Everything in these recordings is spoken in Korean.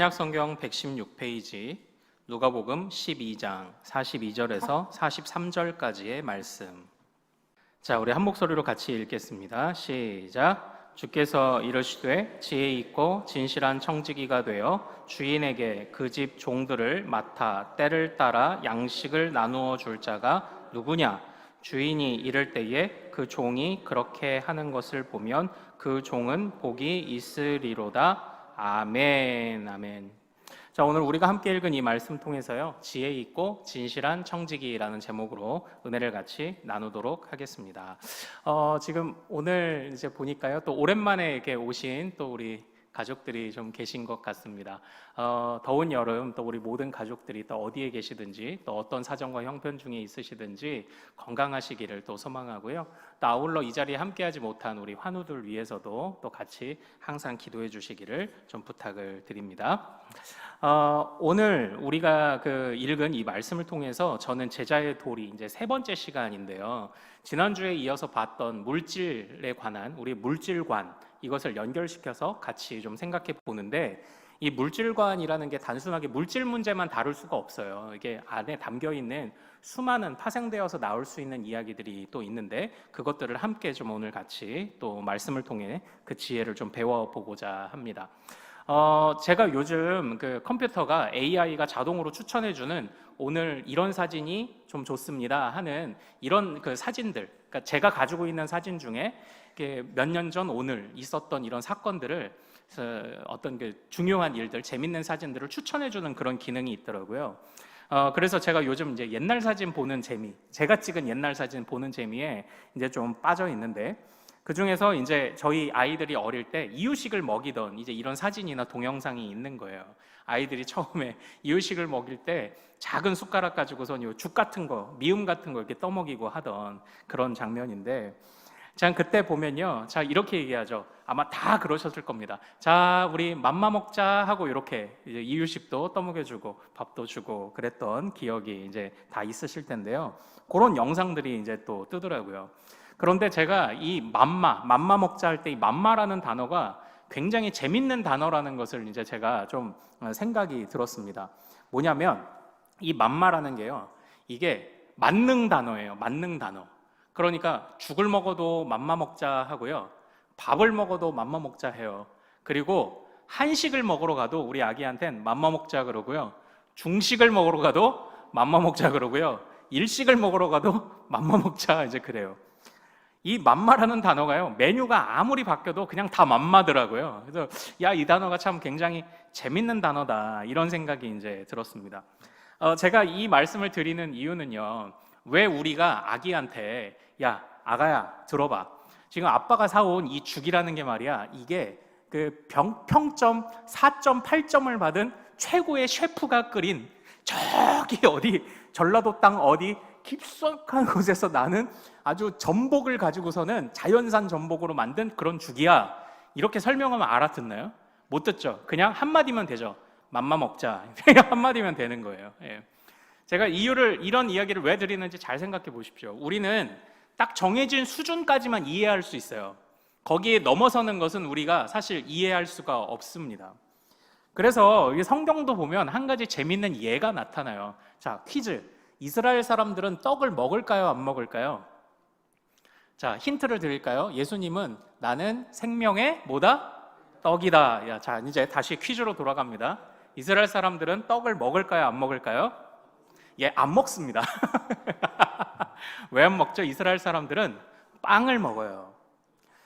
신약성경 116페이지 누가복음 12장 42절에서 43절까지의 말씀. 자, 우리 한 목소리로 같이 읽겠습니다. 시작. 주께서 이르시되 지혜 있고 진실한 청지기가 되어 주인에게 그 집 종들을 맡아 때를 따라 양식을 나누어 줄 자가 누구냐? 주인이 이를 때에 그 종이 그렇게 하는 것을 보면 그 종은 복이 있으리로다. 아멘. 아멘. 자, 오늘 우리가 함께 읽은 이 말씀 통해서요, 지혜 있고 진실한 청지기라는 제목으로 은혜를 같이 나누도록 하겠습니다. 지금 오늘 이제 보니까요, 또 오랜만에 이렇게 오신 또 우리 가족들이 좀 계신 것 같습니다. 더운 여름 또 우리 모든 가족들이 또 어디에 계시든지 또 어떤 사정과 형편 중에 있으시든지 건강하시기를 또 소망하고요. 또 아울러 이 자리에 함께하지 못한 우리 환우들 위해서도 또 같이 항상 기도해 주시기를 좀 부탁을 드립니다. 오늘 우리가 읽은 이 말씀을 통해서 저는 제자의 도리 이제 세 번째 시간인데요. 지난주에 이어서 봤던 물질에 관한 우리 물질관 이것을 연결시켜서 같이 좀 생각해 보는데, 이 물질관이라는 게 단순하게 물질 문제만 다룰 수가 없어요. 이게 안에 담겨 있는 수많은 파생되어서 나올 수 있는 이야기들이 또 있는데, 그것들을 함께 좀 오늘 같이 또 말씀을 통해 그 지혜를 좀 배워보고자 합니다. 제가 요즘 컴퓨터가 AI가 자동으로 추천해주는 오늘 이런 사진이 좀 좋습니다 하는 이런 사진들, 그러니까 제가 가지고 있는 사진 중에 몇 년 전 오늘 있었던 이런 사건들을, 어떤 중요한 일들, 재밌는 사진들을 추천해주는 그런 기능이 있더라고요. 그래서 제가 요즘 이제 옛날 사진 보는 재미, 제가 찍은 옛날 사진 보는 재미에 이제 좀 빠져 있는데, 그 중에서 이제 저희 아이들이 어릴 때 이유식을 먹이던 이제 이런 사진이나 동영상이 있는 거예요. 아이들이 처음에 이유식을 먹일 때 작은 숟가락 가지고선 죽 같은 거, 미음 같은 거 이렇게 떠먹이고 하던 그런 장면인데, 자, 그때 보면요, 자, 이렇게 얘기하죠. 아마 다 그러셨을 겁니다. 자, 우리 맘마 먹자 하고 이렇게 이제 이유식도 떠먹여주고 밥도 주고 그랬던 기억이 이제 다 있으실 텐데요. 그런 영상들이 이제 또 뜨더라고요. 그런데 제가 이 맘마 먹자 할 때 이 맘마라는 단어가 굉장히 재밌는 단어라는 것을 이제 제가 좀 생각이 들었습니다. 뭐냐면 이 맘마라는 게요, 이게 만능 단어예요. 만능 단어. 그러니까 죽을 먹어도 맘마 먹자 하고요, 밥을 먹어도 맘마 먹자 해요. 그리고 한식을 먹으러 가도 우리 아기한텐 맘마 먹자 그러고요, 중식을 먹으러 가도 맘마 먹자 그러고요, 일식을 먹으러 가도 맘마 먹자 이제 그래요. 이 맘마라는 단어가요, 메뉴가 아무리 바뀌어도 그냥 다 맘마더라고요. 그래서 이 단어가 참 굉장히 재밌는 단어다 이런 생각이 이제 들었습니다. 제가 이 말씀을 드리는 이유는요, 왜 우리가 아기한테 야 아가야 들어봐, 지금 아빠가 사온 이 죽이라는 게 말이야, 이게 평점 4.8점을 받은 최고의 셰프가 끓인 저기 어디 전라도 땅 어디 깊숙한 곳에서 나는 아주 전복을 가지고서는 자연산 전복으로 만든 그런 죽이야, 이렇게 설명하면 알아듣나요? 못 듣죠. 그냥 한마디면 되죠. 맘마 먹자. 그냥 한마디면 되는 거예요. 예. 제가 이런 이야기를 왜 드리는지 잘 생각해 보십시오. 우리는 딱 정해진 수준까지만 이해할 수 있어요. 거기에 넘어서는 것은 우리가 사실 이해할 수가 없습니다. 그래서 성경도 보면 한 가지 재밌는 예가 나타나요. 자, 퀴즈. 이스라엘 사람들은 떡을 먹을까요, 안 먹을까요? 자, 힌트를 드릴까요? 예수님은 나는 생명의 뭐다? 떡이다. 자, 이제 다시 퀴즈로 돌아갑니다. 이스라엘 사람들은 떡을 먹을까요, 안 먹을까요? 예, 안 먹습니다. 왜 안 먹죠? 이스라엘 사람들은 빵을 먹어요.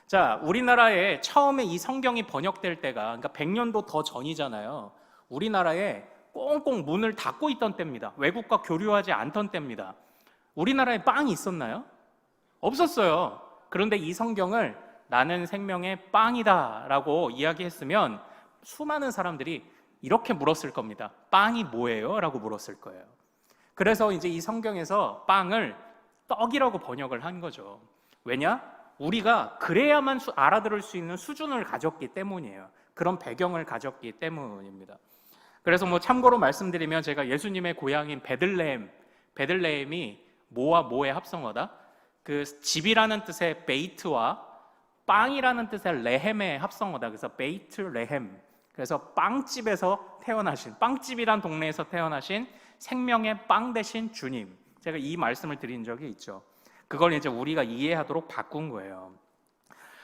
자, 우리나라에 처음에 이 성경이 번역될 때가, 그러니까 100년도 더 전이잖아요. 우리나라에 꽁꽁 문을 닫고 있던 때입니다. 외국과 교류하지 않던 때입니다. 우리나라에 빵이 있었나요? 없었어요. 그런데 이 성경을 나는 생명의 빵이다 라고 이야기했으면 수많은 사람들이 이렇게 물었을 겁니다. 빵이 뭐예요? 라고 물었을 거예요. 그래서 이제 이 성경에서 빵을 떡이라고 번역을 한 거죠. 왜냐? 우리가 그래야만 알아들을 수 있는 수준을 가졌기 때문이에요. 그런 배경을 가졌기 때문입니다. 그래서 참고로 말씀드리면, 제가 예수님의 고향인 베들레헴이 뭐와 뭐의 합성어다? 집이라는 뜻의 베이트와 빵이라는 뜻의 레헴의 합성어다. 그래서 베이트 레헴. 그래서 빵집에서 태어나신, 빵집이란 동네에서 태어나신 생명의 빵 되신 주님, 제가 이 말씀을 드린 적이 있죠. 그걸 이제 우리가 이해하도록 바꾼 거예요.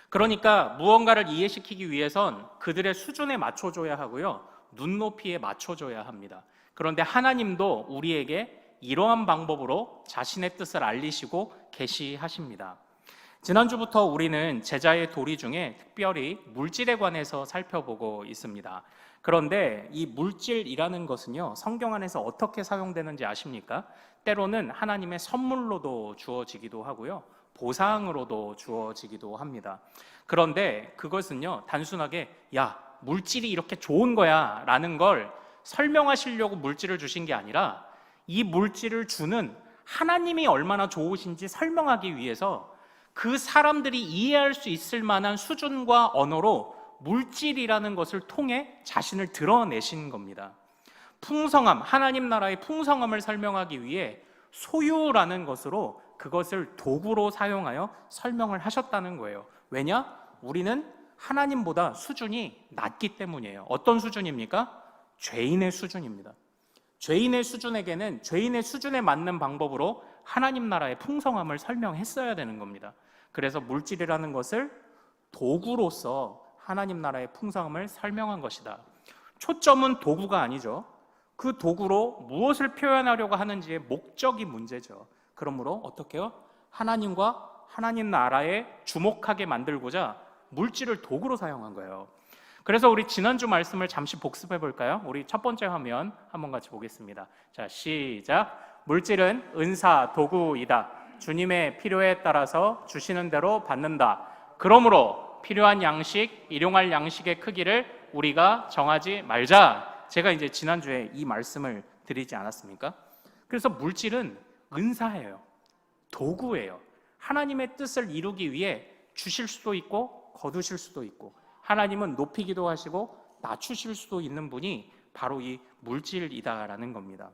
그러니까 무언가를 이해시키기 위해선 그들의 수준에 맞춰줘야 하고요, 눈높이에 맞춰줘야 합니다. 그런데 하나님도 우리에게 이러한 방법으로 자신의 뜻을 알리시고 계시하십니다. 지난주부터 우리는 제자의 도리 중에 특별히 물질에 관해서 살펴보고 있습니다. 그런데 이 물질이라는 것은요, 성경 안에서 어떻게 사용되는지 아십니까? 때로는 하나님의 선물로도 주어지기도 하고요, 보상으로도 주어지기도 합니다. 그런데 그것은요, 단순하게 야, 물질이 이렇게 좋은 거야 라는 걸 설명하시려고 물질을 주신 게 아니라 이 물질을 주는 하나님이 얼마나 좋으신지 설명하기 위해서 그 사람들이 이해할 수 있을 만한 수준과 언어로 물질이라는 것을 통해 자신을 드러내신 겁니다. 풍성함, 하나님 나라의 풍성함을 설명하기 위해 소유라는 것으로 그것을 도구로 사용하여 설명을 하셨다는 거예요. 왜냐? 우리는 하나님보다 수준이 낮기 때문이에요. 어떤 수준입니까? 죄인의 수준입니다. 죄인의 수준에게는 죄인의 수준에 맞는 방법으로 하나님 나라의 풍성함을 설명했어야 되는 겁니다. 그래서 물질이라는 것을 도구로서 하나님 나라의 풍성함을 설명한 것이다. 초점은 도구가 아니죠. 그 도구로 무엇을 표현하려고 하는지의 목적이 문제죠. 그러므로 어떻게 해요? 하나님과 하나님 나라에 주목하게 만들고자 물질을 도구로 사용한 거예요. 그래서 우리 지난주 말씀을 잠시 복습해 볼까요? 우리 첫 번째 화면 한번 같이 보겠습니다. 자, 시작. 물질은 은사, 도구이다. 주님의 필요에 따라서 주시는 대로 받는다. 그러므로 필요한 양식, 일용할 양식의 크기를 우리가 정하지 말자. 제가 이제 지난주에 이 말씀을 드리지 않았습니까? 그래서 물질은 은사예요. 도구예요. 하나님의 뜻을 이루기 위해 주실 수도 있고 거두실 수도 있고, 하나님은 높이기도 하시고 낮추실 수도 있는 분이 바로 이 물질이다라는 겁니다.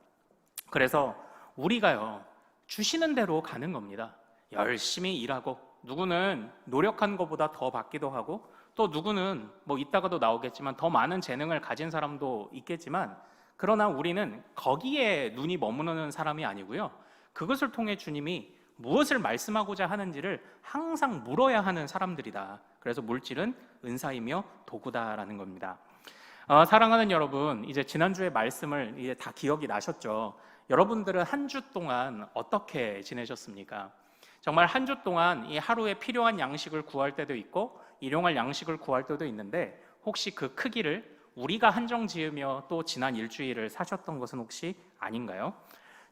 그래서 우리가요, 주시는 대로 가는 겁니다. 열심히 일하고, 누구는 노력한 것보다 더 받기도 하고, 또 누구는 뭐 이따가도 나오겠지만 더 많은 재능을 가진 사람도 있겠지만, 그러나 우리는 거기에 눈이 머무르는 사람이 아니고요, 그것을 통해 주님이 무엇을 말씀하고자 하는지를 항상 물어야 하는 사람들이다. 그래서 물질은 은사이며 도구다라는 겁니다. 사랑하는 여러분, 이제 지난주의 말씀을 이제 다 기억이 나셨죠? 여러분들은 한 주 동안 어떻게 지내셨습니까? 정말 한 주 동안 이 하루에 필요한 양식을 구할 때도 있고 일용할 양식을 구할 때도 있는데, 혹시 그 크기를 우리가 한정 지으며 또 지난 일주일을 사셨던 것은 혹시 아닌가요?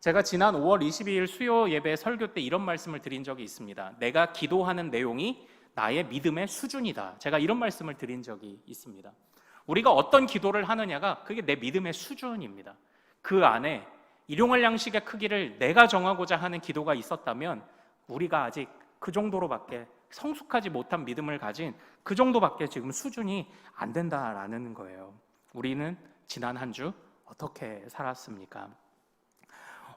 제가 지난 5월 22일 수요 예배 설교 때 이런 말씀을 드린 적이 있습니다. 내가 기도하는 내용이 나의 믿음의 수준이다. 제가 이런 말씀을 드린 적이 있습니다. 우리가 어떤 기도를 하느냐가 그게 내 믿음의 수준입니다. 그 안에 일용할 양식의 크기를 내가 정하고자 하는 기도가 있었다면 우리가 아직 그 정도로밖에 성숙하지 못한 믿음을 가진 그 정도밖에 지금 수준이 안 된다라는 거예요. 우리는 지난 한 주 어떻게 살았습니까?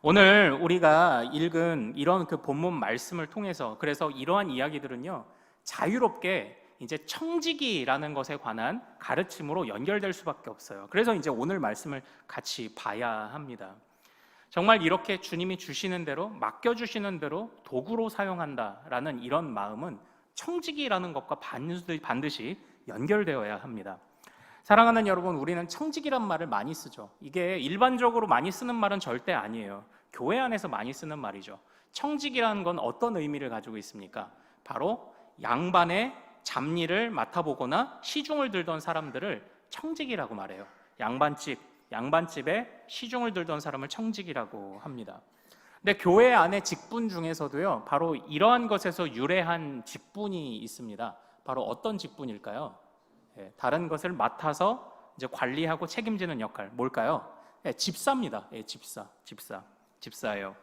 오늘 우리가 읽은 이런 그 본문 말씀을 통해서, 그래서 이러한 이야기들은요, 자유롭게 이제 청지기라는 것에 관한 가르침으로 연결될 수밖에 없어요. 그래서 이제 오늘 말씀을 같이 봐야 합니다. 정말 이렇게 주님이 주시는 대로, 맡겨주시는 대로 도구로 사용한다라는 이런 마음은 청지기라는 것과 반드시 연결되어야 합니다. 사랑하는 여러분, 우리는 청지기란 말을 많이 쓰죠. 이게 일반적으로 많이 쓰는 말은 절대 아니에요. 교회 안에서 많이 쓰는 말이죠. 청지기라는 건 어떤 의미를 가지고 있습니까? 바로 양반의 잡일을 맡아보거나 시중을 들던 사람들을 청지기라고 말해요. 양반집에 시중을 들던 사람을 청지기라고 합니다. 근데 교회 안에 직분 중에서도요, 바로 이러한 것에서 유래한 직분이 있습니다. 바로 어떤 직분일까요? 다른 것을 맡아서 이제 관리하고 책임지는 역할, 뭘까요? 집사입니다. 집사예요.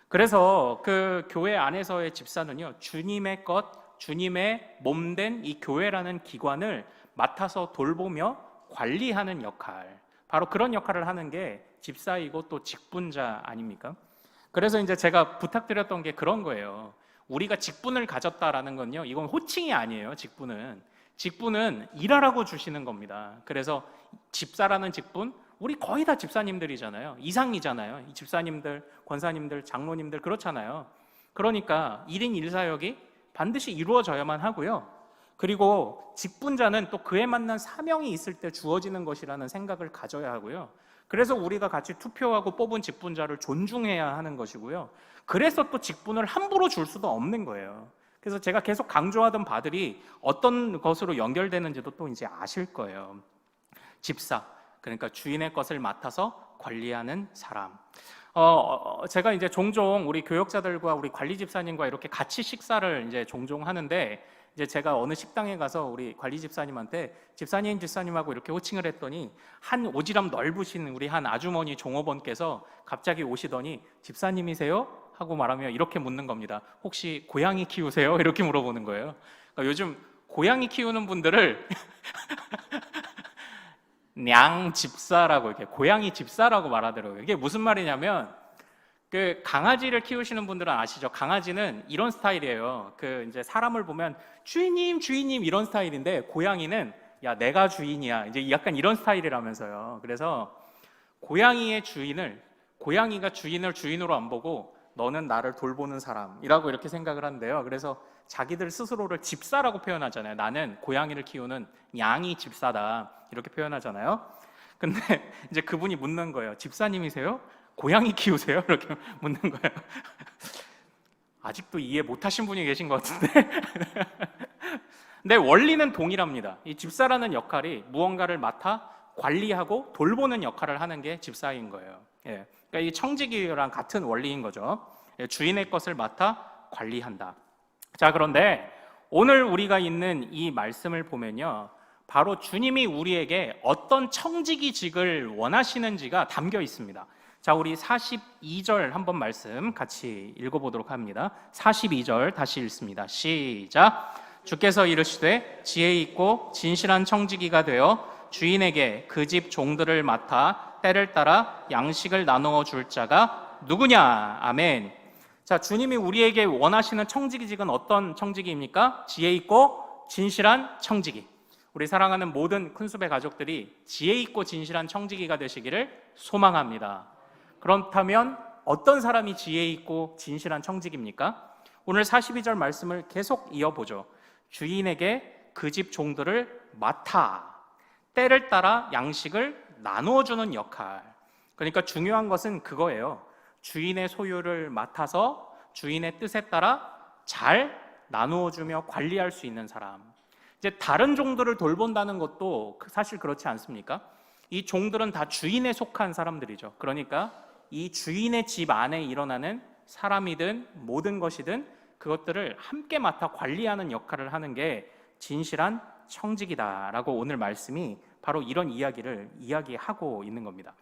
그래서 그 교회 안에서의 집사는요, 주님의 것, 주님의 몸된 이 교회라는 기관을 맡아서 돌보며 관리하는 역할, 바로 그런 역할을 하는 게 집사이고 또 직분자 아닙니까? 그래서 이제 제가 부탁드렸던 게 그런 거예요. 우리가 직분을 가졌다라는 건요, 이건 호칭이 아니에요. 직분은 직분은 일하라고 주시는 겁니다. 그래서 집사라는 직분, 우리 거의 다 집사님들이잖아요. 이상이잖아요. 이 집사님들, 권사님들, 장로님들 그렇잖아요. 그러니까 1인 1사역이 반드시 이루어져야만 하고요. 그리고 직분자는 또 그에 맞는 사명이 있을 때 주어지는 것이라는 생각을 가져야 하고요. 그래서 우리가 같이 투표하고 뽑은 직분자를 존중해야 하는 것이고요. 그래서 또 직분을 함부로 줄 수도 없는 거예요. 그래서 제가 계속 강조하던 바들이 어떤 것으로 연결되는지도 또 이제 아실 거예요. 집사, 그러니까 주인의 것을 맡아서 관리하는 사람. 제가 이제 종종 우리 교역자들과 우리 관리 집사님과 이렇게 같이 식사를 이제 종종 하는데, 이제 제가 어느 식당에 가서 우리 관리 집사님한테 집사님하고 이렇게 호칭을 했더니 한 오지랖 넓으신 우리 한 아주머니 종업원께서 갑자기 오시더니 집사님이세요? 하고 말하며 이렇게 묻는 겁니다. 혹시 고양이 키우세요? 이렇게 물어보는 거예요. 그러니까 요즘 고양이 키우는 분들을 냥 집사라고, 이렇게 고양이 집사라고 말하더라고요. 이게 무슨 말이냐면, 그 강아지를 키우시는 분들은 아시죠? 강아지는 이런 스타일이에요. 그 이제 사람을 보면 주인님 이런 스타일인데, 고양이는 야 내가 주인이야, 이제 약간 이런 스타일이라면서요. 그래서 고양이가 주인을 주인으로 안 보고 너는 나를 돌보는 사람이라고 이렇게 생각을 한대요. 그래서 자기들 스스로를 집사라고 표현하잖아요. 나는 고양이를 키우는 양이 집사다, 이렇게 표현하잖아요. 근데 이제 그분이 묻는 거예요. 집사님이세요? 고양이 키우세요? 이렇게 묻는 거예요. 아직도 이해 못하신 분이 계신 것 같은데. 근데 원리는 동일합니다. 이 집사라는 역할이 무언가를 맡아 관리하고 돌보는 역할을 하는 게 집사인 거예요. 예. 그러니까 이 청지기랑 같은 원리인 거죠. 예, 주인의 것을 맡아 관리한다. 자, 그런데 오늘 우리가 있는 이 말씀을 보면요, 바로 주님이 우리에게 어떤 청지기직을 원하시는지가 담겨 있습니다. 자, 우리 42절 한번 말씀 같이 읽어보도록 합니다. 42절 다시 읽습니다. 시작. 주께서 이르시되 지혜 있고 진실한 청지기가 되어 주인에게 그 집 종들을 맡아 때를 따라 양식을 나누어 줄 자가 누구냐? 아멘. 자, 주님이 우리에게 원하시는 청지기직은 어떤 청지기입니까? 지혜 있고 진실한 청지기. 우리 사랑하는 모든 큰수배 가족들이 지혜 있고 진실한 청지기가 되시기를 소망합니다. 그렇다면 어떤 사람이 지혜 있고 진실한 청지기입니까? 오늘 42절 말씀을 계속 이어보죠. 주인에게 그 집 종들을 맡아 때를 따라 양식을 나누어주는 역할. 그러니까 중요한 것은 그거예요. 주인의 소유를 맡아서 주인의 뜻에 따라 잘 나누어주며 관리할 수 있는 사람. 이제 다른 종들을 돌본다는 것도 사실 그렇지 않습니까? 이 종들은 다 주인에 속한 사람들이죠. 그러니까 이 주인의 집 안에 일어나는 사람이든 모든 것이든 그것들을 함께 맡아 관리하는 역할을 하는 게 진실한 청지기다라고 오늘 말씀이 바로 이런 이야기를 이야기하고 있는 겁니다.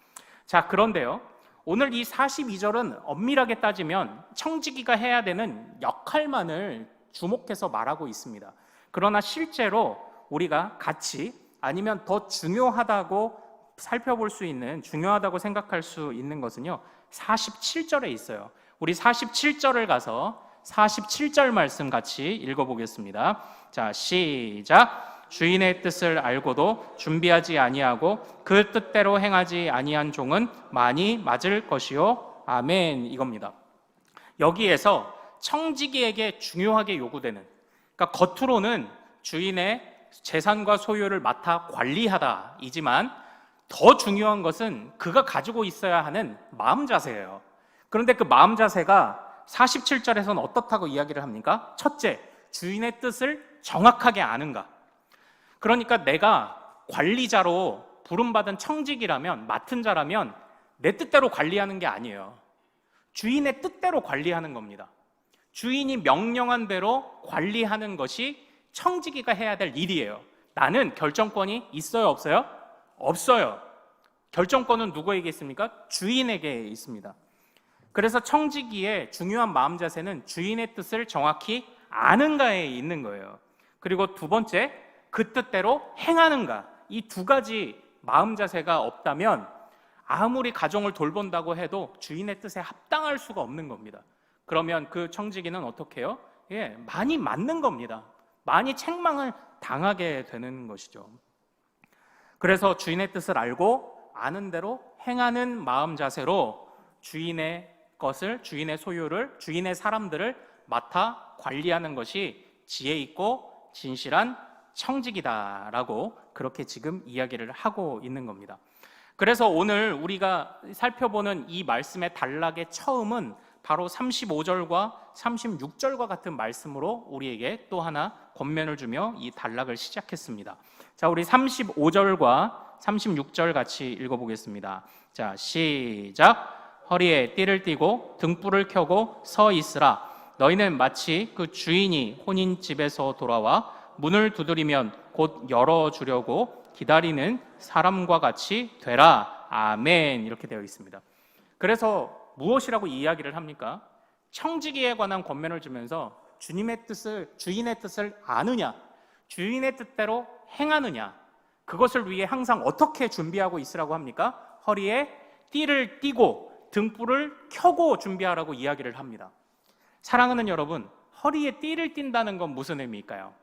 자, 그런데요, 오늘 이 42절은 엄밀하게 따지면 청지기가 해야 되는 역할만을 주목해서 말하고 있습니다. 그러나 실제로 우리가 같이, 아니면 더 중요하다고 살펴볼 수 있는, 중요하다고 생각할 수 있는 것은요, 47절에 있어요. 우리 47절을 가서 47절 말씀 같이 읽어보겠습니다. 자, 시작. 주인의 뜻을 알고도 준비하지 아니하고 그 뜻대로 행하지 아니한 종은 많이 맞을 것이요. 아멘. 이겁니다. 여기에서 청지기에게 중요하게 요구되는, 그러니까 겉으로는 주인의 재산과 소유를 맡아 관리하다 이지만 더 중요한 것은 그가 가지고 있어야 하는 마음 자세예요. 그런데 그 마음 자세가 47절에서는 어떻다고 이야기를 합니까? 첫째, 주인의 뜻을 정확하게 아는가. 그러니까 내가 관리자로 부름받은 청직이라면, 맡은 자라면 내 뜻대로 관리하는 게 아니에요. 주인의 뜻대로 관리하는 겁니다. 주인이 명령한 대로 관리하는 것이 청지기가 해야 될 일이에요. 나는 결정권이 있어요, 없어요? 없어요. 결정권은 누구에게 있습니까? 주인에게 있습니다. 그래서 청지기의 중요한 마음 자세는 주인의 뜻을 정확히 아는가에 있는 거예요. 그리고 두 번째, 그 뜻대로 행하는가. 이 두 가지 마음 자세가 없다면 아무리 가정을 돌본다고 해도 주인의 뜻에 합당할 수가 없는 겁니다. 그러면 그 청지기는 어떻게 해요? 많이 맞는 겁니다. 많이 책망을 당하게 되는 것이죠. 그래서 주인의 뜻을 알고 아는 대로 행하는 마음 자세로 주인의 것을, 주인의 소유를, 주인의 사람들을 맡아 관리하는 것이 지혜 있고 진실한 청직이다라고 그렇게 지금 이야기를 하고 있는 겁니다. 그래서 오늘 우리가 살펴보는 이 말씀의 단락의 처음은 바로 35절과 36절과 같은 말씀으로 우리에게 또 하나 권면을 주며 이 단락을 시작했습니다. 자, 우리 35절과 36절 같이 읽어보겠습니다. 자, 시작. 허리에 띠를 띠고 등불을 켜고 서 있으라. 너희는 마치 그 주인이 혼인집에서 돌아와 문을 두드리면 곧 열어주려고 기다리는 사람과 같이 되라. 아멘. 이렇게 되어 있습니다. 그래서 무엇이라고 이야기를 합니까? 청지기에 관한 권면을 주면서 주인의 뜻을 아느냐, 주인의 뜻대로 행하느냐, 그것을 위해 항상 어떻게 준비하고 있으라고 합니까? 허리에 띠를 띠고 등불을 켜고 준비하라고 이야기를 합니다. 사랑하는 여러분, 허리에 띠를 띈다는 건 무슨 의미일까요?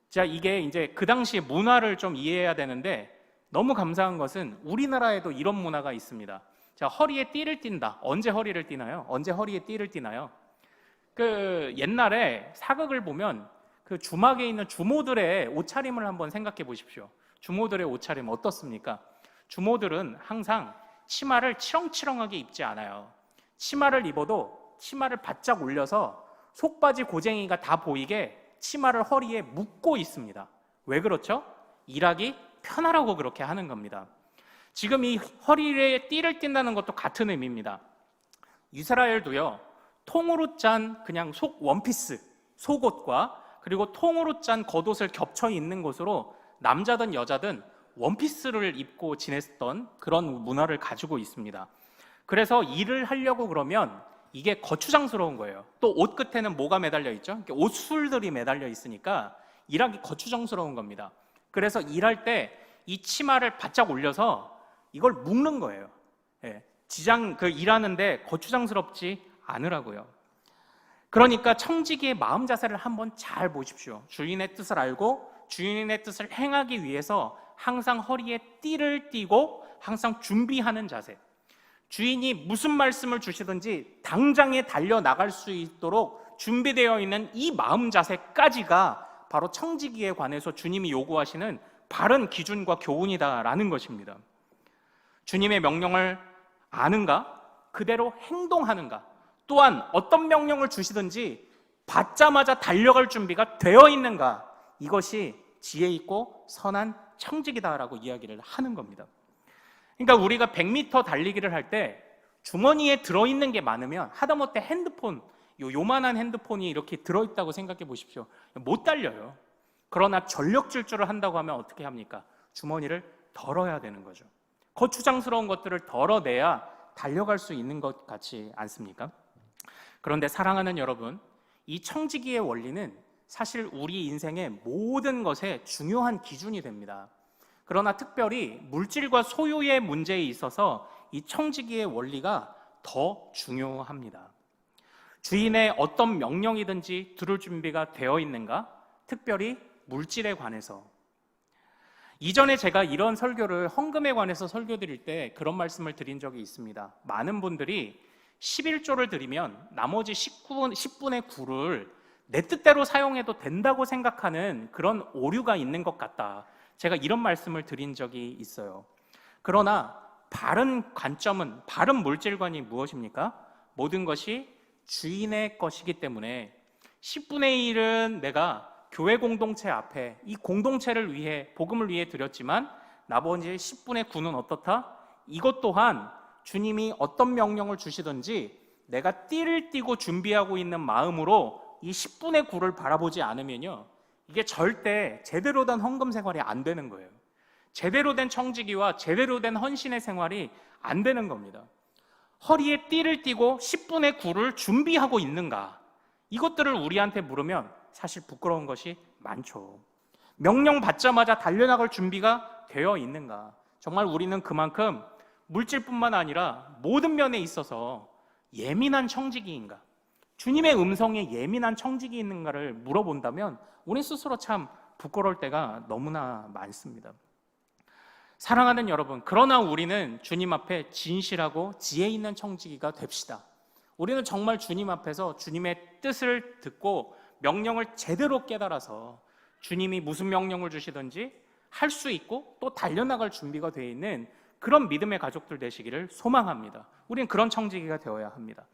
자, 이게 이제 그 당시 문화를 좀 이해해야 되는데 너무 감사한 것은 우리나라에도 이런 문화가 있습니다. 자, 허리에 띠를 띈다. 언제 허리를 띠나요? 언제 허리에 띠를 띠나요? 그 옛날에 사극을 보면 그 주막에 있는 주모들의 옷차림을 한번 생각해 보십시오. 주모들의 옷차림 어떻습니까? 주모들은 항상 치마를 치렁치렁하게 입지 않아요. 치마를 입어도 치마를 바짝 올려서 속바지 고쟁이가 다 보이게 치마를 허리에 묶고 있습니다. 왜 그렇죠? 일하기 편하라고 그렇게 하는 겁니다. 지금 이 허리에 띠를 띈다는 것도 같은 의미입니다. 이스라엘도요, 통으로 짠 그냥 원피스, 속옷과 그리고 통으로 짠 겉옷을 겹쳐 입는 것으로 남자든 여자든 원피스를 입고 지냈던 그런 문화를 가지고 있습니다. 그래서 일을 하려고 그러면 이게 거추장스러운 거예요. 또 옷 끝에는 뭐가 매달려 있죠? 옷술들이 매달려 있으니까 일하기 거추장스러운 겁니다. 그래서 일할 때 이 치마를 바짝 올려서 이걸 묶는 거예요. 일하는데 거추장스럽지 않으라고요. 그러니까 청지기의 마음 자세를 한번 잘 보십시오. 주인의 뜻을 알고 주인의 뜻을 행하기 위해서 항상 허리에 띠를 띠고 항상 준비하는 자세. 주인이 무슨 말씀을 주시든지 당장에 달려나갈 수 있도록 준비되어 있는 이 마음 자세까지가 바로 청지기에 관해서 주님이 요구하시는 바른 기준과 교훈이다라는 것입니다. 주님의 명령을 아는가? 그대로 행동하는가? 또한 어떤 명령을 주시든지 받자마자 달려갈 준비가 되어 있는가? 이것이 지혜 있고 선한 청지기다라고 이야기를 하는 겁니다. 그러니까 우리가 100m 달리기를 할 때 주머니에 들어있는 게 많으면 하다못해 핸드폰, 요만한 핸드폰이 이렇게 들어있다고 생각해 보십시오. 못 달려요. 그러나 전력 질주를 한다고 하면 어떻게 합니까? 주머니를 덜어야 되는 거죠. 거추장스러운 것들을 덜어내야 달려갈 수 있는 것 같지 않습니까? 그런데 사랑하는 여러분, 이 청지기의 원리는 사실 우리 인생의 모든 것에 중요한 기준이 됩니다. 그러나 특별히 물질과 소유의 문제에 있어서 이 청지기의 원리가 더 중요합니다. 주인의 어떤 명령이든지 들을 준비가 되어 있는가? 특별히 물질에 관해서. 이전에 제가 이런 설교를 헌금에 관해서 설교 드릴 때 그런 말씀을 드린 적이 있습니다. 많은 분들이 11조를 드리면 나머지 10분의 9를 내 뜻대로 사용해도 된다고 생각하는 그런 오류가 있는 것 같다. 제가 이런 말씀을 드린 적이 있어요. 그러나 바른 관점은, 바른 물질관이 무엇입니까? 모든 것이 주인의 것이기 때문에 10분의 1은 내가 교회 공동체 앞에 이 공동체를 위해, 복음을 위해 드렸지만 나머지 10분의 9는 어떻다? 이것 또한 주님이 어떤 명령을 주시든지 내가 띠를 띠고 준비하고 있는 마음으로 이 10분의 9를 바라보지 않으면요, 이게 절대 제대로 된 헌금 생활이 안 되는 거예요. 제대로 된 청지기와 제대로 된 헌신의 생활이 안 되는 겁니다. 허리에 띠를 띠고 10분의 9를 준비하고 있는가? 이것들을 우리한테 물으면 사실 부끄러운 것이 많죠. 명령 받자마자 달려나갈 준비가 되어 있는가? 정말 우리는 그만큼 물질뿐만 아니라 모든 면에 있어서 예민한 청지기인가? 주님의 음성에 예민한 청지기 있는가를 물어본다면 우리 스스로 참 부끄러울 때가 너무나 많습니다. 사랑하는 여러분, 그러나 우리는 주님 앞에 진실하고 지혜 있는 청지기가 됩시다. 우리는 정말 주님 앞에서 주님의 뜻을 듣고 명령을 제대로 깨달아서 주님이 무슨 명령을 주시든지 할 수 있고 또 달려나갈 준비가 되어 있는 그런 믿음의 가족들 되시기를 소망합니다. 우리는 그런 청지기가 되어야 합니다.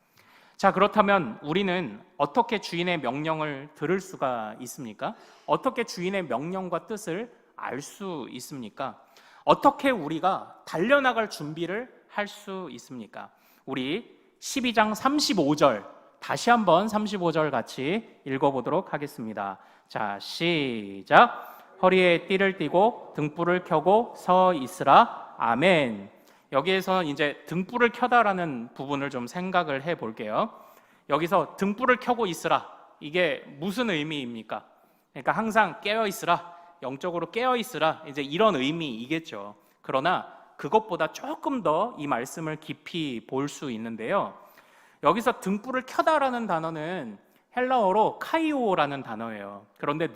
자, 그렇다면 우리는 어떻게 주인의 명령을 들을 수가 있습니까? 어떻게 주인의 명령과 뜻을 알 수 있습니까? 어떻게 우리가 달려나갈 준비를 할 수 있습니까? 우리 12장 35절 다시 한번 35절 같이 읽어보도록 하겠습니다. 자, 시작. 허리에 띠를 띠고 등불을 켜고 서 있으라. 아멘. 여기에서 이제 등불을 켜다라는 부분을 좀 생각을 해 볼게요. 여기서 등불을 켜고 있으라, 이게 무슨 의미입니까? 그러니까 항상 깨어 있으라, 영적으로 깨어 있으라, 이제 이런 의미이겠죠. 그러나 그것보다 조금 더 이 말씀을 깊이 볼 수 있는데요. 여기서 등불을 켜다라는 단어는 헬라어로 카이오라는 단어예요. 그런데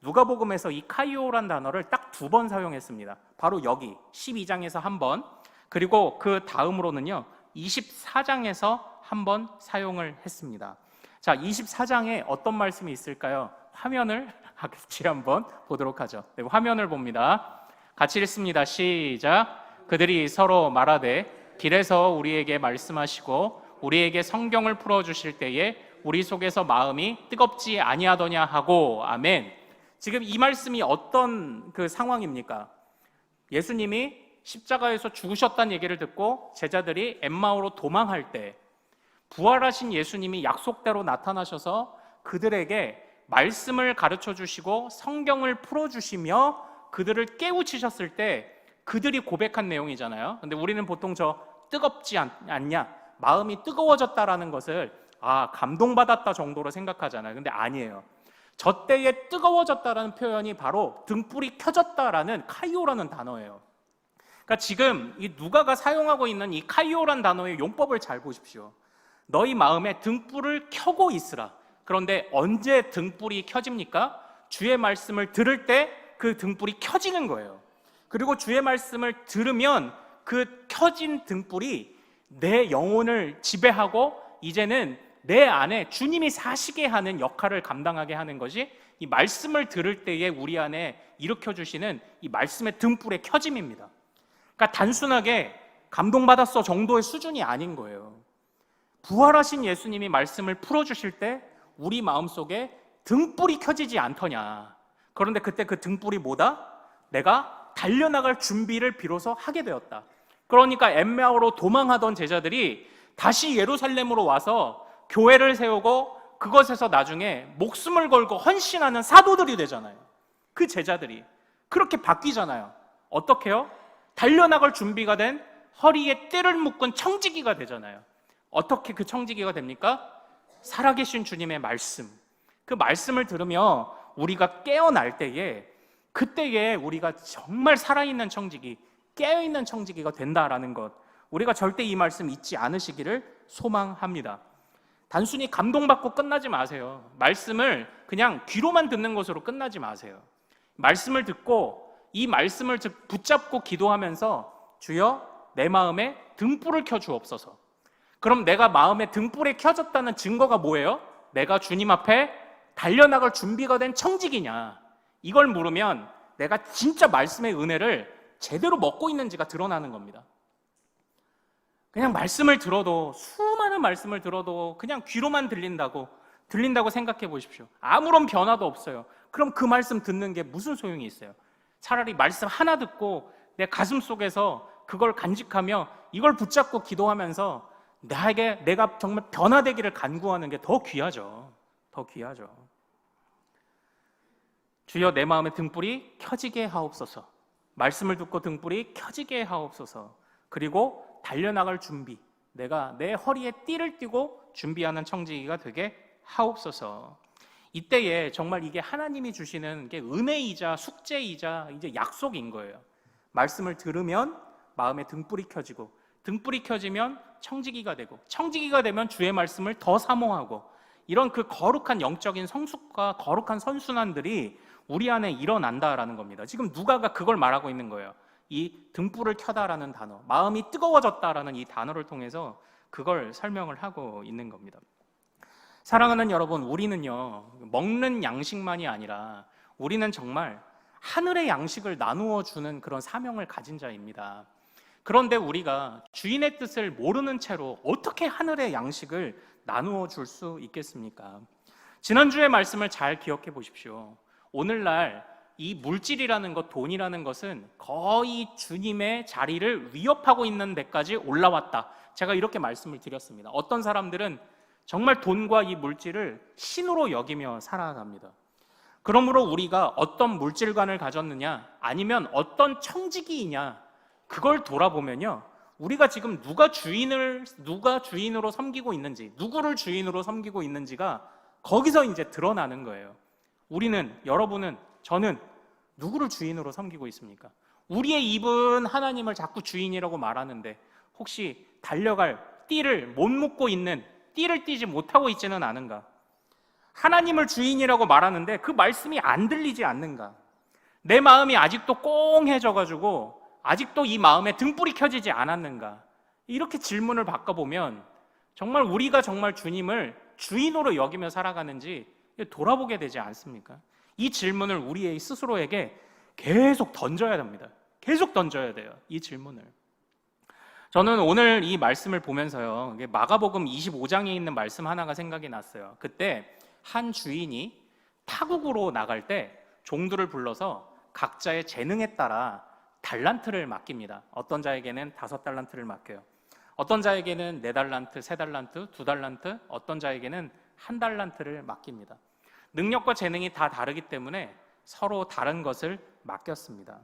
누가복음에서 이 카이오란 단어를 딱 2번 사용했습니다. 바로 여기 12장에서 한 번, 그리고 그 다음으로는요 24장에서 한 번 사용을 했습니다. 자, 24장에 어떤 말씀이 있을까요? 화면을 같이 한번 보도록 하죠. 네, 화면을 봅니다. 같이 읽습니다. 시작. 그들이 서로 말하되 길에서 우리에게 말씀하시고 우리에게 성경을 풀어주실 때에 우리 속에서 마음이 뜨겁지 아니하더냐 하고. 아멘. 지금 이 말씀이 어떤 그 상황입니까? 예수님이 십자가에서 죽으셨다는 얘기를 듣고 제자들이 엠마오로 도망할 때 부활하신 예수님이 약속대로 나타나셔서 그들에게 말씀을 가르쳐 주시고 성경을 풀어주시며 그들을 깨우치셨을 때 그들이 고백한 내용이잖아요. 근데 우리는 보통 저 뜨겁지 않냐, 마음이 뜨거워졌다라는 것을 감동받았다 정도로 생각하잖아요. 근데 아니에요. 저 때에 뜨거워졌다라는 표현이 바로 등불이 켜졌다라는 카이오라는 단어예요. 그러니까 지금 이 누가가 사용하고 있는 이 카이오라는 단어의 용법을 잘 보십시오. 너희 마음에 등불을 켜고 있으라. 그런데 언제 등불이 켜집니까? 주의 말씀을 들을 때 그 등불이 켜지는 거예요. 그리고 주의 말씀을 들으면 그 켜진 등불이 내 영혼을 지배하고 이제는 내 안에 주님이 사시게 하는 역할을 감당하게 하는 것이 이 말씀을 들을 때에 우리 안에 일으켜주시는 이 말씀의 등불의 켜짐입니다. 그러니까 단순하게 감동받았어 정도의 수준이 아닌 거예요. 부활하신 예수님이 말씀을 풀어주실 때 우리 마음속에 등불이 켜지지 않더냐. 그런데 그때 그 등불이 뭐다? 내가 달려나갈 준비를 비로소 하게 되었다. 그러니까 엠마오로 도망하던 제자들이 다시 예루살렘으로 와서 교회를 세우고 그것에서 나중에 목숨을 걸고 헌신하는 사도들이 되잖아요. 그 제자들이 그렇게 바뀌잖아요. 어떻게요? 달려나갈 준비가 된 허리에 띠를 묶은 청지기가 되잖아요. 어떻게 그 청지기가 됩니까? 살아계신 주님의 말씀, 그 말씀을 들으며 우리가 깨어날 때에 그때에 우리가 정말 살아있는 청지기, 깨어있는 청지기가 된다라는 것, 우리가 절대 이 말씀 잊지 않으시기를 소망합니다. 단순히 감동받고 끝나지 마세요. 말씀을 그냥 귀로만 듣는 것으로 끝나지 마세요. 말씀을 듣고 이 말씀을 붙잡고 기도하면서 주여 내 마음에 등불을 켜주옵소서. 그럼 내가 마음에 등불이 켜졌다는 증거가 뭐예요? 내가 주님 앞에 달려나갈 준비가 된 청지기냐? 이걸 물으면 내가 진짜 말씀의 은혜를 제대로 먹고 있는지가 드러나는 겁니다. 그냥 말씀을 들어도, 수많은 말씀을 들어도 그냥 귀로만 들린다고 생각해 보십시오. 아무런 변화도 없어요. 그럼 그 말씀 듣는 게 무슨 소용이 있어요? 차라리 말씀 하나 듣고 내 가슴 속에서 그걸 간직하며 이걸 붙잡고 기도하면서 내가 정말 변화되기를 간구하는 게 더 귀하죠. 더 귀하죠. 주여 내 마음의 등불이 켜지게 하옵소서. 말씀을 듣고 등불이 켜지게 하옵소서. 그리고 달려나갈 준비, 내가 내 허리에 띠를 띠고 준비하는 청지기가 되게 하옵소서. 이때에 정말 이게 하나님이 주시는 게 은혜이자 숙제이자 이제 약속인 거예요. 말씀을 들으면 마음에 등불이 켜지고, 등불이 켜지면 청지기가 되고, 청지기가 되면 주의 말씀을 더 사모하고, 이런 그 거룩한 영적인 성숙과 거룩한 선순환들이 우리 안에 일어난다라는 겁니다. 지금 누가가 그걸 말하고 있는 거예요. 이 등불을 켜다라는 단어, 마음이 뜨거워졌다라는 이 단어를 통해서 그걸 설명을 하고 있는 겁니다. 사랑하는 여러분, 우리는요, 먹는 양식만이 아니라 우리는 정말 하늘의 양식을 나누어 주는 그런 사명을 가진 자입니다. 그런데 우리가 주인의 뜻을 모르는 채로 어떻게 하늘의 양식을 나누어 줄 수 있겠습니까? 지난주의 말씀을 잘 기억해 보십시오. 오늘날 이 물질이라는 것, 돈이라는 것은 거의 주님의 자리를 위협하고 있는 데까지 올라왔다. 제가 이렇게 말씀을 드렸습니다. 어떤 사람들은 정말 돈과 이 물질을 신으로 여기며 살아갑니다. 그러므로 우리가 어떤 물질관을 가졌느냐, 아니면 어떤 청지기이냐, 그걸 돌아보면요, 우리가 지금 누가 주인으로 섬기고 있는지, 누구를 주인으로 섬기고 있는지가 거기서 이제 드러나는 거예요. 우리는, 여러분은, 저는 누구를 주인으로 섬기고 있습니까? 우리의 입은 하나님을 자꾸 주인이라고 말하는데 혹시 달려갈 띠를 못 묶고 있는, 띠를 띠지 못하고 있지는 않은가? 하나님을 주인이라고 말하는데 그 말씀이 안 들리지 않는가? 내 마음이 아직도 꽁해져가지고 아직도 이 마음에 등불이 켜지지 않았는가? 이렇게 질문을 바꿔보면 정말 우리가 정말 주님을 주인으로 여기며 살아가는지 돌아보게 되지 않습니까? 이 질문을 우리의 스스로에게 계속 던져야 됩니다. 계속 던져야 돼요, 이 질문을. 저는 오늘 이 말씀을 보면서요, 마가복음 25장에 있는 말씀 하나가 생각이 났어요. 그때 한 주인이 타국으로 나갈 때 종들을 불러서 각자의 재능에 따라 달란트를 맡깁니다. 어떤 자에게는 5달란트를 맡겨요. 어떤 자에게는 4달란트, 3달란트, 2달란트, 어떤 자에게는 1달란트를 맡깁니다. 능력과 재능이 다 다르기 때문에 서로 다른 것을 맡겼습니다.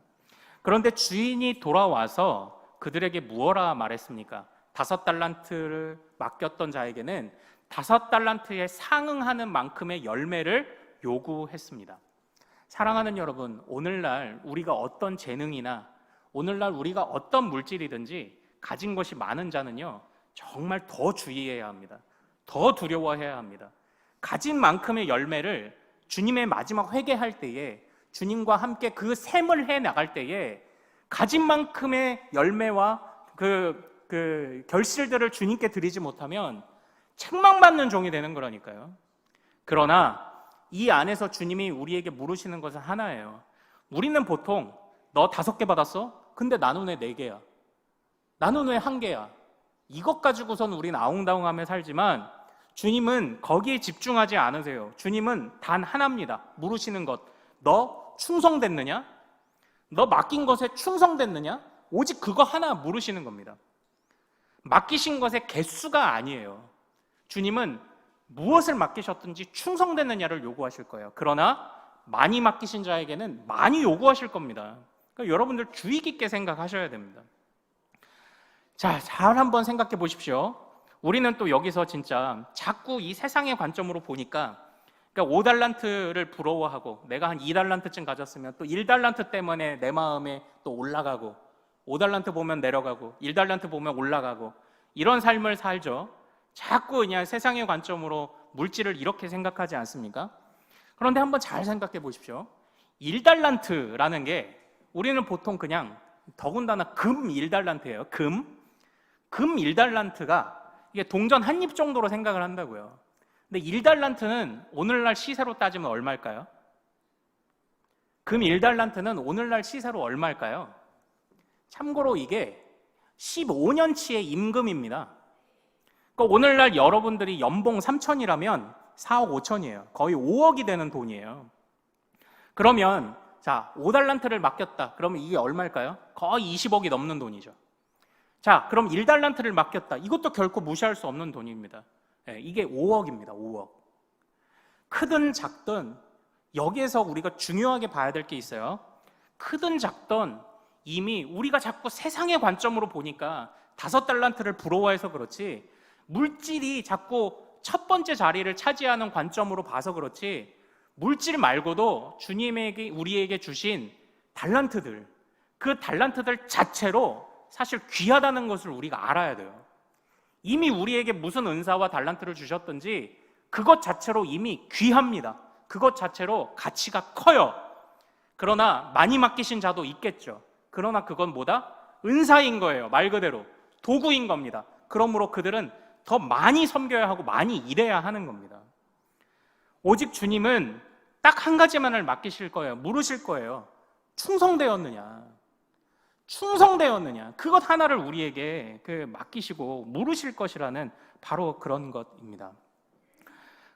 그런데 주인이 돌아와서 그들에게 무엇라 말했습니까? 5달란트를 맡겼던 자에게는 5달란트에 상응하는 만큼의 열매를 요구했습니다. 사랑하는 여러분, 오늘날 우리가 어떤 재능이나 오늘날 우리가 어떤 물질이든지 가진 것이 많은 자는요, 정말 더 주의해야 합니다. 더 두려워해야 합니다. 가진 만큼의 열매를 주님의 마지막 회개할 때에, 주님과 함께 그 셈을 해 나갈 때에 가진 만큼의 열매와 그 결실들을 주님께 드리지 못하면 책망받는 종이 되는 거라니까요. 그러나 이 안에서 주님이 우리에게 물으시는 것은 하나예요. 우리는 보통 너 5개 받았어? 근데 나는 왜 4개야? 나는 왜 1개야? 이것 가지고선 우린 아웅다웅하며 살지만 주님은 거기에 집중하지 않으세요. 주님은 단 하나입니다. 물으시는 것, 너 충성됐느냐? 너 맡긴 것에 충성됐느냐? 오직 그거 하나 물으시는 겁니다. 맡기신 것의 개수가 아니에요. 주님은 무엇을 맡기셨든지 충성됐느냐를 요구하실 거예요. 그러나 많이 맡기신 자에게는 많이 요구하실 겁니다. 그러니까 여러분들 주의 깊게 생각하셔야 됩니다. 자, 잘 한번 생각해 보십시오. 우리는 또 여기서 진짜 자꾸 이 세상의 관점으로 보니까, 그러니까 5달란트를 부러워하고 내가 한 2달란트쯤 가졌으면 또 1달란트 때문에 내 마음에 또 올라가고, 5달란트 보면 내려가고 1달란트 보면 올라가고, 이런 삶을 살죠. 자꾸 그냥 세상의 관점으로 물질을 이렇게 생각하지 않습니까? 그런데 한번 잘 생각해 보십시오. 1달란트라는 게 우리는 보통 그냥 더군다나 금 1달란트예요. 금 1달란트가 이게 동전 한 입 정도로 생각을 한다고요. 근데 1달란트는 오늘날 시세로 따지면 얼마일까요? 금 1달란트는 오늘날 시세로 얼마일까요? 참고로 이게 15년치의 임금입니다. 그러니까 오늘날 여러분들이 연봉 3천이라면 4억 5천이에요. 거의 5억이 되는 돈이에요. 그러면 자, 5달란트를 맡겼다. 그러면 이게 얼마일까요? 거의 20억이 넘는 돈이죠. 자, 그럼 1달란트를 맡겼다. 이것도 결코 무시할 수 없는 돈입니다. 이게 5억입니다. 5억. 크든 작든 여기에서 우리가 중요하게 봐야 될 게 있어요. 크든 작든 이미 우리가 자꾸 세상의 관점으로 보니까 5달란트를 부러워해서 그렇지, 물질이 자꾸 첫 번째 자리를 차지하는 관점으로 봐서 그렇지, 물질 말고도 주님에게 우리에게 주신 달란트들, 그 달란트들 자체로 사실 귀하다는 것을 우리가 알아야 돼요. 이미 우리에게 무슨 은사와 달란트를 주셨든지 그것 자체로 이미 귀합니다. 그것 자체로 가치가 커요. 그러나 많이 맡기신 자도 있겠죠. 그러나 그건 뭐다? 은사인 거예요. 말 그대로 도구인 겁니다. 그러므로 그들은 더 많이 섬겨야 하고 많이 일해야 하는 겁니다. 오직 주님은 딱 한 가지만을 맡기실 거예요. 물으실 거예요. 충성되었느냐? 충성되었느냐? 그것 하나를 우리에게 맡기시고 물으실 것이라는 바로 그런 것입니다.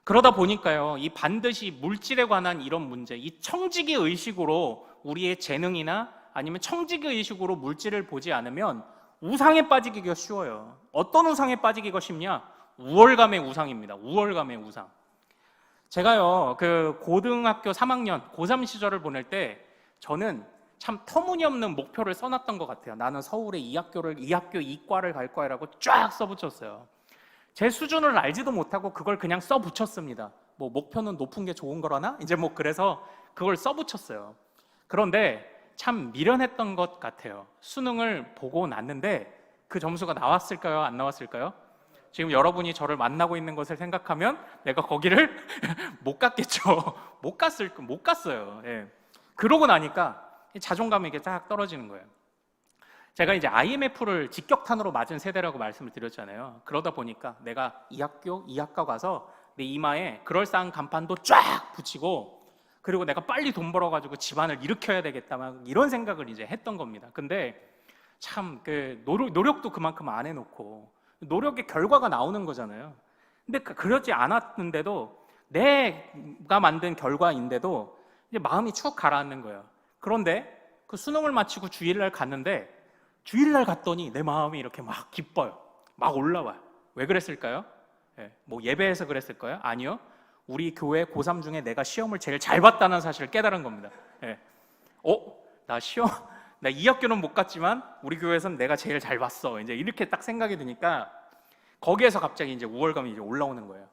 그러다 보니까요, 이 반드시 물질에 관한 이런 문제, 이 청지기 의식으로 우리의 재능이나 아니면 청지기 의식으로 물질을 보지 않으면 우상에 빠지기가 쉬워요. 어떤 우상에 빠지기가 쉽냐? 우월감의 우상입니다. 우월감의 우상. 제가요, 고등학교 3학년 고3 시절을 보낼 때 저는 참 터무니없는 목표를 써놨던 것 같아요. 나는 서울에 이 학교 이과를 갈 거야라고 쫙 써붙였어요. 제 수준을 알지도 못하고 그걸 그냥 써붙였습니다. 뭐 목표는 높은 게 좋은 거라나? 이제 뭐 그래서 그걸 써붙였어요. 그런데 참 미련했던 것 같아요. 수능을 보고 났는데 그 점수가 나왔을까요? 안 나왔을까요? 지금 여러분이 저를 만나고 있는 것을 생각하면 내가 거기를 못 갔겠죠. 못 갔어요. 예. 그러고 나니까 자존감이 이게 딱 떨어지는 거예요. 제가 이제 IMF를 직격탄으로 맞은 세대라고 말씀을 드렸잖아요. 그러다 보니까 내가 이 학과 가서 내 이마에 그럴싸한 간판도 쫙 붙이고, 그리고 내가 빨리 돈 벌어가지고 집안을 일으켜야 되겠다, 막 이런 생각을 이제 했던 겁니다. 근데 참 노력도 그만큼 안 해놓고 노력의 결과가 나오는 거잖아요. 근데 그렇지 않았는데도 내가 만든 결과인데도 이제 마음이 축 가라앉는 거예요. 그런데 그 수능을 마치고 주일날 갔는데 주일날 갔더니 내 마음이 이렇게 막 기뻐요. 막 올라와요. 왜 그랬을까요? 뭐 예배에서 그랬을까요? 아니요. 우리 교회 고3 중에 내가 시험을 제일 잘 봤다는 사실을 깨달은 겁니다. 나 이 학교는 못 갔지만 우리 교회에서는 내가 제일 잘 봤어. 이제 이렇게 딱 생각이 드니까 거기에서 갑자기 이제 우월감이 이제 올라오는 거예요.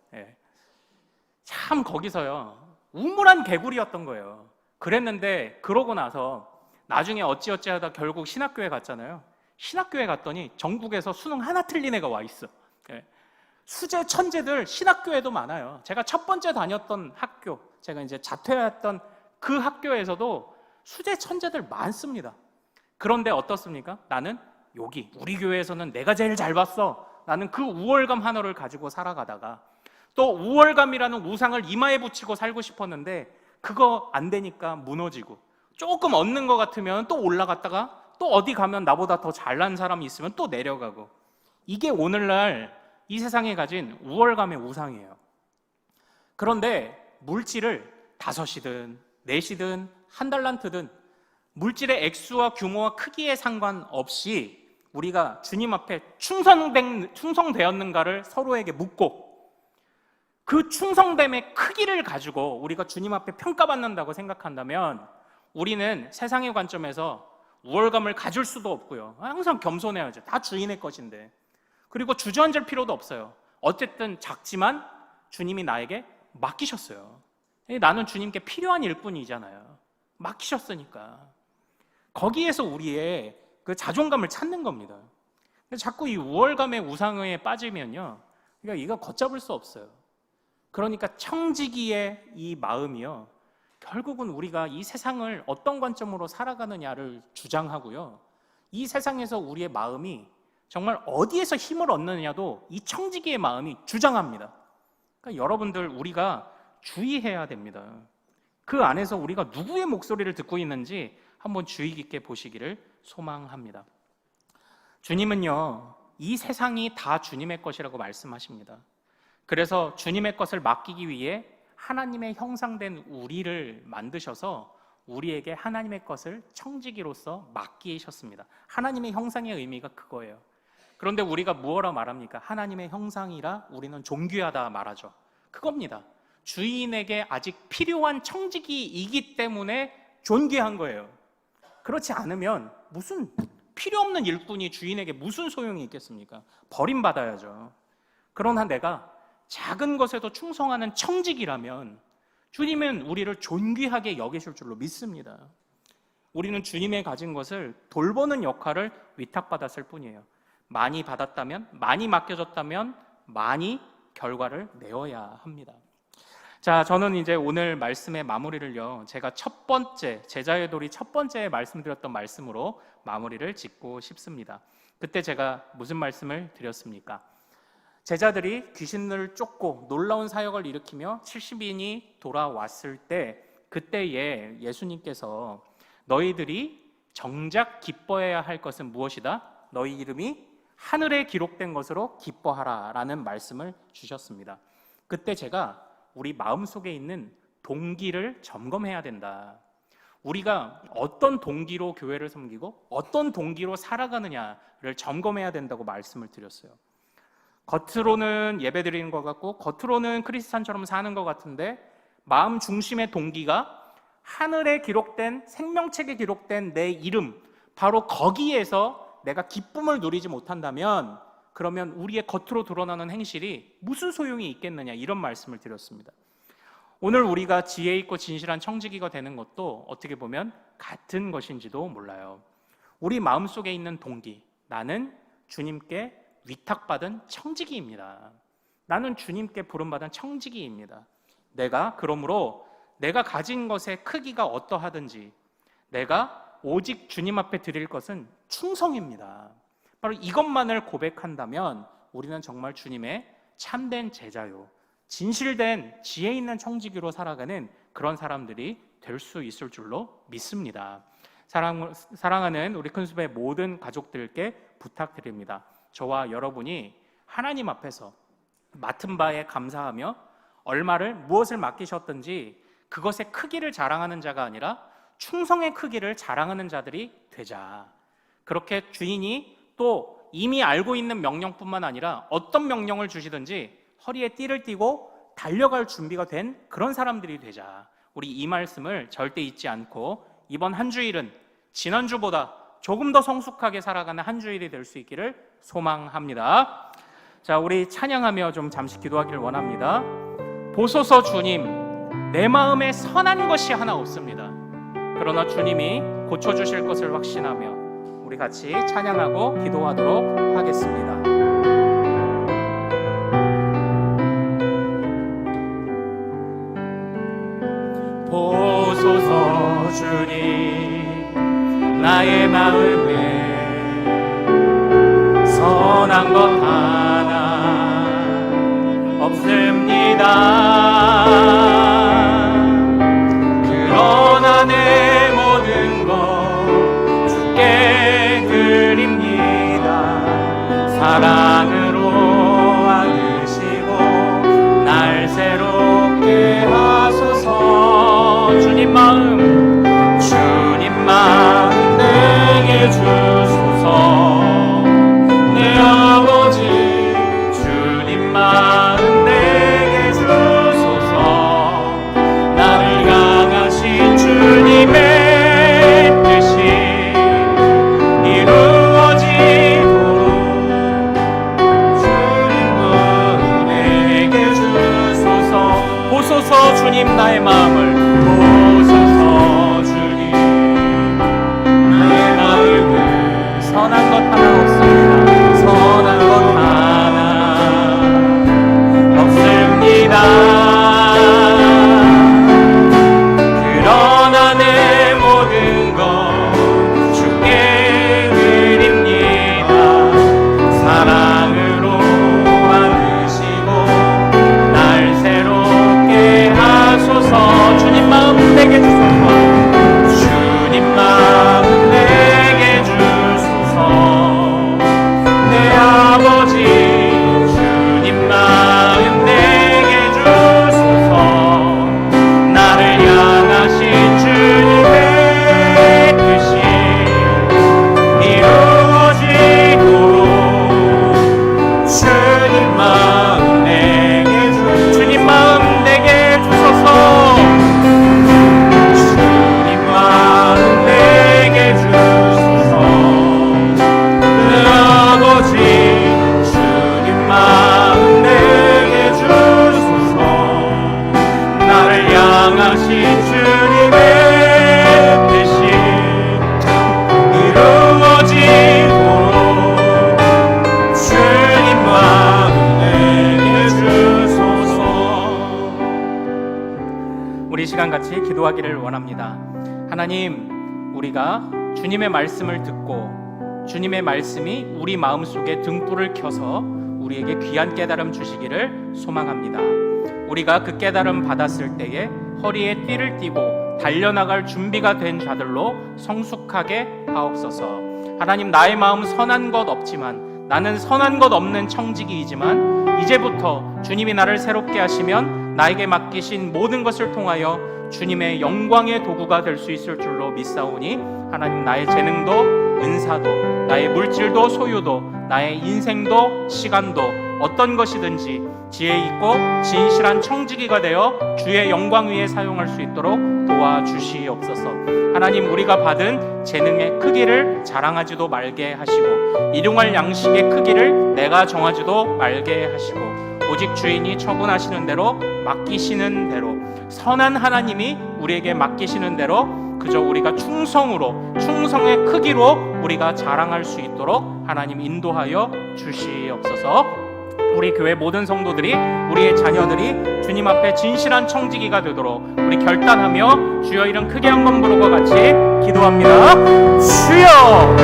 참 거기서요, 우물한 개구리였던 거예요. 그랬는데 그러고 나서 나중에 어찌어찌 하다 결국 신학교에 갔잖아요. 신학교에 갔더니 전국에서 수능 하나 틀린 애가 와 있어. 수재 천재들 신학교에도 많아요. 제가 첫 번째 다녔던 학교, 제가 이제 자퇴했던 그 학교에서도 수재 천재들 많습니다. 그런데 어떻습니까? 나는 여기 우리 교회에서는 내가 제일 잘 봤어. 나는 그 우월감 하나를 가지고 살아가다가 또 우월감이라는 우상을 이마에 붙이고 살고 싶었는데 그거 안 되니까 무너지고, 조금 얻는 것 같으면 또 올라갔다가 또 어디 가면 나보다 더 잘난 사람이 있으면 또 내려가고, 이게 오늘날 이 세상에 가진 우월감의 우상이에요. 그런데 물질을 5이든 4이든 1달란트든 물질의 액수와 규모와 크기에 상관없이 우리가 주님 앞에 충성되었는가를 서로에게 묻고, 그 충성됨의 크기를 가지고 우리가 주님 앞에 평가받는다고 생각한다면 우리는 세상의 관점에서 우월감을 가질 수도 없고요. 항상 겸손해야죠. 다 주인의 것인데. 그리고 주저앉을 필요도 없어요. 어쨌든 작지만 주님이 나에게 맡기셨어요. 나는 주님께 필요한 일뿐이잖아요. 맡기셨으니까. 거기에서 우리의 그 자존감을 찾는 겁니다. 자꾸 이 우월감의 우상에 빠지면요, 그러니까 이거 걷잡을 수 없어요. 그러니까 청지기의 이 마음이요, 결국은 우리가 이 세상을 어떤 관점으로 살아가느냐를 주장하고요, 이 세상에서 우리의 마음이 정말 어디에서 힘을 얻느냐도 이 청지기의 마음이 주장합니다. 그러니까 여러분들, 우리가 주의해야 됩니다. 그 안에서 우리가 누구의 목소리를 듣고 있는지 한번 주의 깊게 보시기를 소망합니다. 주님은요, 이 세상이 다 주님의 것이라고 말씀하십니다. 그래서 주님의 것을 맡기기 위해 하나님의 형상된 우리를 만드셔서 우리에게 하나님의 것을 청지기로서 맡기셨습니다. 하나님의 형상의 의미가 그거예요. 그런데 우리가 무엇라 말합니까? 하나님의 형상이라 우리는 존귀하다 말하죠. 그겁니다. 주인에게 아직 필요한 청지기이기 때문에 존귀한 거예요. 그렇지 않으면 무슨 필요 없는 일꾼이 주인에게 무슨 소용이 있겠습니까? 버림받아야죠. 그러나 내가 작은 것에도 충성하는 청지기라면 주님은 우리를 존귀하게 여기실 줄로 믿습니다. 우리는 주님의 가진 것을 돌보는 역할을 위탁받았을 뿐이에요. 많이 받았다면, 많이 맡겨졌다면 많이 결과를 내어야 합니다. 자, 저는 이제 오늘 말씀의 마무리를요, 제가 첫 번째, 제자의 돌이 첫 번째 말씀드렸던 말씀으로 마무리를 짓고 싶습니다. 그때 제가 무슨 말씀을 드렸습니까? 제자들이 귀신을 쫓고 놀라운 사역을 일으키며 70인이 돌아왔을 때, 그때에 예수님께서 너희들이 정작 기뻐해야 할 것은 무엇이다? 너희 이름이 하늘에 기록된 것으로 기뻐하라 라는 말씀을 주셨습니다. 그때 제가 우리 마음속에 있는 동기를 점검해야 된다. 우리가 어떤 동기로 교회를 섬기고 어떤 동기로 살아가느냐를 점검해야 된다고 말씀을 드렸어요. 겉으로는 예배드리는 것 같고 겉으로는 크리스찬처럼 사는 것 같은데 마음 중심의 동기가 하늘에 기록된, 생명책에 기록된 내 이름, 바로 거기에서 내가 기쁨을 누리지 못한다면 그러면 우리의 겉으로 드러나는 행실이 무슨 소용이 있겠느냐, 이런 말씀을 드렸습니다. 오늘 우리가 지혜 있고 진실한 청지기가 되는 것도 어떻게 보면 같은 것인지도 몰라요. 우리 마음속에 있는 동기, 나는 주님께 위탁받은 청지기입니다. 나는 주님께 부름받은 청지기입니다. 그러므로 내가 가진 것의 크기가 어떠하든지 내가 오직 주님 앞에 드릴 것은 충성입니다. 바로 이것만을 고백한다면 우리는 정말 주님의 참된 제자요, 진실된 지혜 있는 청지기로 살아가는 그런 사람들이 될 수 있을 줄로 믿습니다. 사랑하는 우리 큰수배 모든 가족들께 부탁드립니다. 저와 여러분이 하나님 앞에서 맡은 바에 감사하며 무엇을 맡기셨든지 그것의 크기를 자랑하는 자가 아니라 충성의 크기를 자랑하는 자들이 되자. 그렇게 주인이 또 이미 알고 있는 명령뿐만 아니라 어떤 명령을 주시든지 허리에 띠를 띠고 달려갈 준비가 된 그런 사람들이 되자. 우리 이 말씀을 절대 잊지 않고 이번 한 주일은 지난주보다 조금 더 성숙하게 살아가는 한 주일이 될 수 있기를 소망합니다. 자, 우리 찬양하며 좀 잠시 기도하기를 원합니다. 보소서 주님, 내 마음에 선한 것이 하나 없습니다. 그러나 주님이 고쳐주실 것을 확신하며 우리 같이 찬양하고 기도하도록 하겠습니다. 보소서 주님, 나의 마음에 선한 것 하나 없습니다. 그러나 내 모든 것 주께 드립니다. 사랑으로 안으시고 날 새롭게 하소서. 주님 마음 내게 주소서. 내 아버지 주님 마음 내게 주소서. 나를 향하신 주님의 뜻이 이루어지도록 주님 마음 내게 주소서. 보소서 주님 나의 마음을 보소서 주님 나의 마음을 선한 것 하나 없습니다. 선한 것 하나 없습니다. 그러나 내 모든 것 주께 드립니다. 사랑으로 안으시고 날 새롭게 하소서. 주님 마음 내게 주소서. 주님 마음 내게 주소서. 내 아버지 주님 마음 내게 주소서. 나를 향하신 주님의 뜻이 이루어지도록 주님 마음 내게 주소서. 주님 마음 내게 주소서. 주님 마음 내게 주소서. 내 아버지 주님 마음 내게 주소서. 나를 향하신 주님의 뜻이 이루어지도록 주님 마음 내게 주소서. 우리 시간 같이 기도하기를 원합니다. 하나님, 우리가 주님의 말씀을 듣고 주님의 말씀이 우리 마음속에 등불을 켜서 우리에게 귀한 깨달음 주시기를 소망합니다. 우리가 그 깨달음 받았을 때에 허리에 띠를 띠고 달려나갈 준비가 된 자들로 성숙하게 하옵소서. 하나님, 나의 마음 선한 것 없지만, 나는 선한 것 없는 청지기이지만 이제부터 주님이 나를 새롭게 하시면 나에게 맡기신 모든 것을 통하여 주님의 영광의 도구가 될 수 있을 줄로 믿사오니, 하나님, 나의 재능도 은사도 나의 물질도 소유도 나의 인생도 시간도 어떤 것이든지 지혜 있고 진실한 청지기가 되어 주의 영광 위에 사용할 수 있도록 도와주시옵소서. 하나님, 우리가 받은 재능의 크기를 자랑하지도 말게 하시고 일용할 양식의 크기를 내가 정하지도 말게 하시고 오직 주인이 처분하시는 대로 맡기시는 대로 선한 하나님이 우리에게 맡기시는 대로 그저 우리가 충성의 크기로 우리가 자랑할 수 있도록 하나님 인도하여 주시옵소서. 우리 교회 모든 성도들이, 우리의 자녀들이 주님 앞에 진실한 청지기가 되도록 우리 결단하며 주여 이름 크게 한번 부르고 같이 기도합니다. 주여!